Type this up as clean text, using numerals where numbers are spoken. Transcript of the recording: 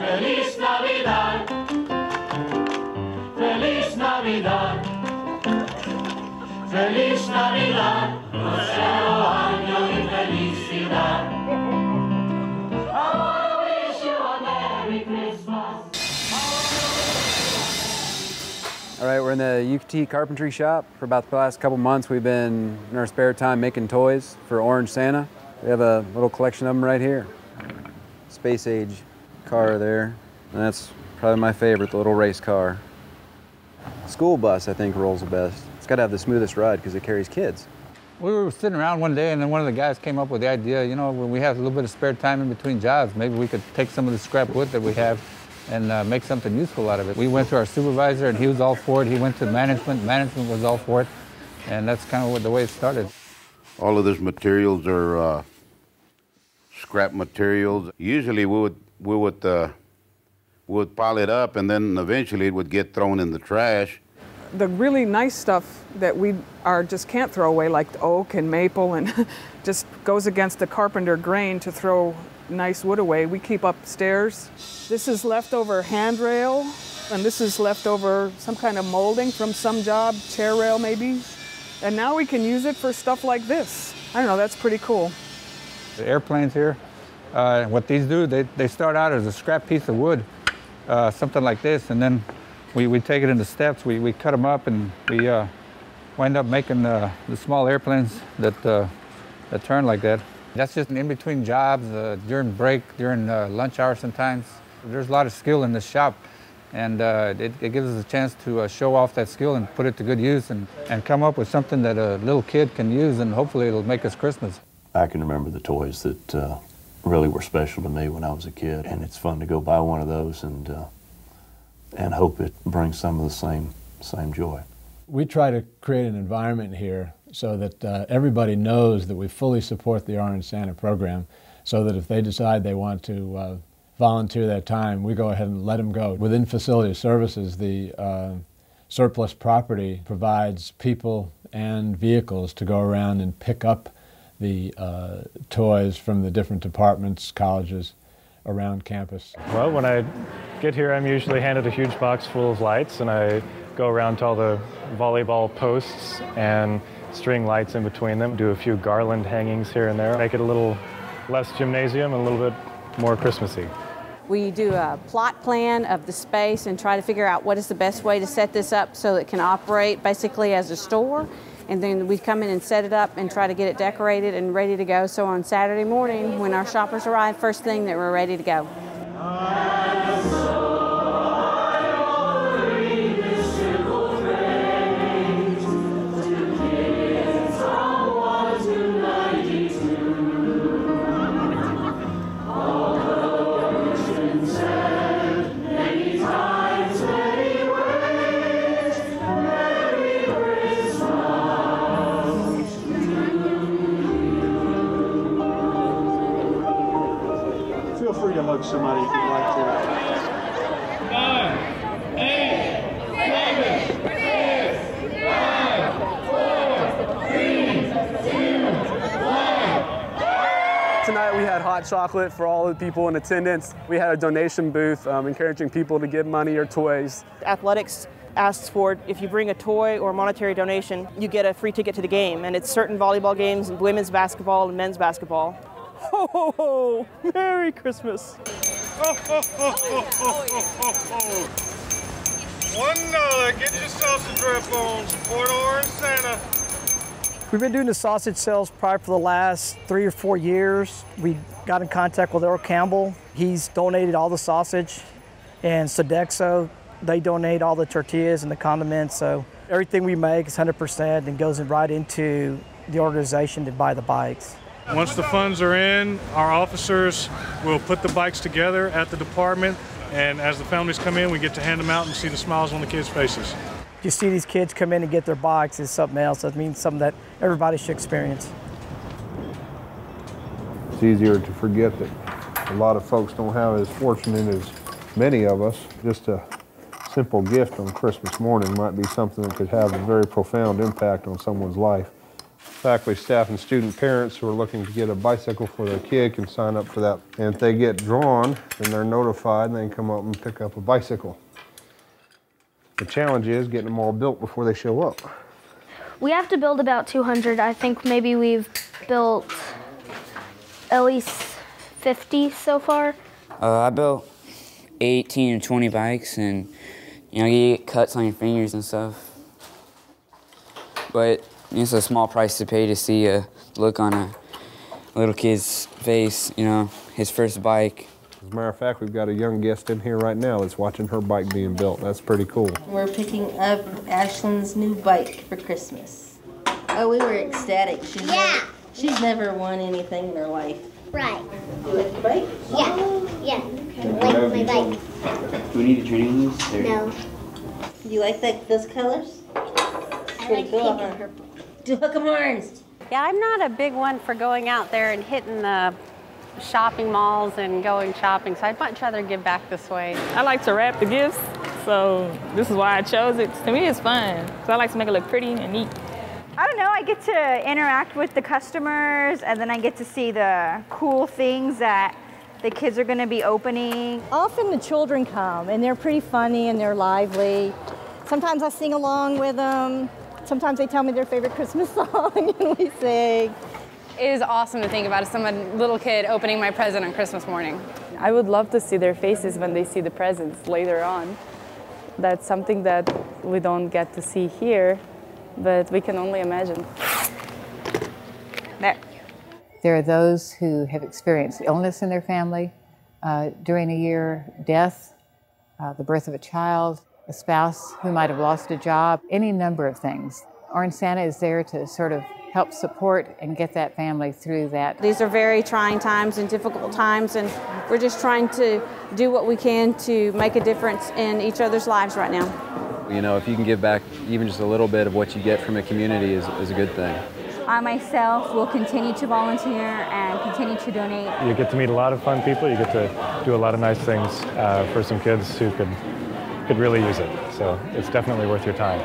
Feliz Navidad, Feliz Navidad, Feliz Navidad, prospero año y felicidad. I wanna wish you a Merry Christmas. All right, we're in the UT carpentry shop. For about the last couple months, we've been in our spare time making toys for Orange Santa. We have a little collection of them right here. Space age car there, and that's probably my favorite, the little race car. School bus, I think, rolls the best. It's got to have the smoothest ride because it carries kids. We were sitting around one day, and then one of the guys came up with the idea, you know, when we have a little bit of spare time in between jobs, maybe we could take some of the scrap wood that we have and make something useful out of it. We went to our supervisor, and he was all for it. He went to management. Management was all for it, and that's kind of the way it started. All of these materials are scrap materials. Usually we would pile it up, and then eventually it would get thrown in the trash. The really nice stuff that we just can't throw away, like oak and maple, and just goes against the carpenter grain to throw nice wood away, we keep upstairs. This is leftover handrail, and this is leftover some kind of molding from some job, chair rail maybe. And now we can use it for stuff like this. I don't know, that's pretty cool. The airplanes here, what these do, they start out as a scrap piece of wood, something like this, and then we take it into steps, we cut them up, and we wind up making the small airplanes that turn like that. That's just in between jobs, during break, during lunch hour sometimes. There's a lot of skill in this shop, and it gives us a chance to show off that skill and put it to good use and come up with something that a little kid can use, and hopefully it'll make us Christmas. I can remember the toys that really were special to me when I was a kid, and it's fun to go buy one of those and hope it brings some of the same joy. We try to create an environment here so that everybody knows that we fully support the Orange Santa program, so that if they decide they want to volunteer their time, we go ahead and let them go. Within facility services, the surplus property provides people and vehicles to go around and pick up the toys from the different departments, colleges around campus. Well, when I get here, I'm usually handed a huge box full of lights, and I go around to all the volleyball posts and string lights in between them, do a few garland hangings here and there, make it a little less gymnasium and a little bit more Christmassy. We do a plot plan of the space and try to figure out what is the best way to set this up so it can operate basically as a store. And then we come in and set it up and try to get it decorated and ready to go. So on Saturday morning, when our shoppers arrive, first thing that we're ready to go. Feel free to hug somebody if you'd like to. 9, 8, 7, 6, 5, 4, 3, 2, 1. Tonight we had hot chocolate for all the people in attendance. We had a donation booth encouraging people to give money or toys. Athletics asks for, if you bring a toy or a monetary donation, you get a free ticket to the game. And it's certain volleyball games, women's basketball and men's basketball. Ho, ho, ho! Merry Christmas! Ho, ho, ho, ho, ho, ho, ho. $1, get your sausage wrap on, support Orange Santa. We've been doing the sausage sales probably for the last 3 or 4 years. We got in contact with Earl Campbell. He's donated all the sausage, and Sodexo, they donate all the tortillas and the condiments, so everything we make is 100% and goes right into the organization to buy the bikes. Once the funds are in, our officers will put the bikes together at the department, and as the families come in, we get to hand them out and see the smiles on the kids' faces. You see these kids come in and get their bikes is something else. That means something that everybody should experience. It's easier to forget that a lot of folks don't have as fortunate as many of us. Just a simple gift on Christmas morning might be something that could have a very profound impact on someone's life. Faculty, staff, and student parents who are looking to get a bicycle for their kid can sign up for that. And if they get drawn, then they're notified and they can come up and pick up a bicycle. The challenge is getting them all built before they show up. We have to build about 200. I think maybe we've built at least 50 so far. I built 18 or 20 bikes, and you know, you get cuts on your fingers and stuff. But it's a small price to pay to see a look on a little kid's face, you know, his first bike. As a matter of fact, we've got a young guest in here right now that's watching her bike being built. That's pretty cool. We're picking up ASHLYN's new bike for Christmas. Oh, we were ecstatic. She's never won anything in her life. Right. You like your bike? Yeah. I like my bike. Do we need a training wheels? No. You like those colors? Pretty cool, huh? Do hook 'em horns. Yeah, I'm not a big one for going out there and hitting the shopping malls and going shopping, so I'd much rather give back this way. I like to wrap the gifts, so this is why I chose it. To me, it's fun, because I like to make it look pretty and neat. I don't know, I get to interact with the customers, and then I get to see the cool things that the kids are going to be opening. Often the children come, and they're pretty funny and they're lively. Sometimes I sing along with them. Sometimes they tell me their favorite Christmas song and we sing. It is awesome to think about as some little kid opening my present on Christmas morning. I would love to see their faces when they see the presents later on. That's something that we don't get to see here, but we can only imagine. There are those who have experienced illness in their family during a year, death, the birth of a child, a spouse who might have lost a job, any number of things. Orange Santa is there to sort of help support and get that family through that. These are very trying times and difficult times, and we're just trying to do what we can to make a difference in each other's lives right now. You know, if you can give back even just a little bit of what you get from a community is a good thing. I myself will continue to volunteer and continue to donate. You get to meet a lot of fun people. You get to do a lot of nice things for some kids who could really use it. So it's definitely worth your time.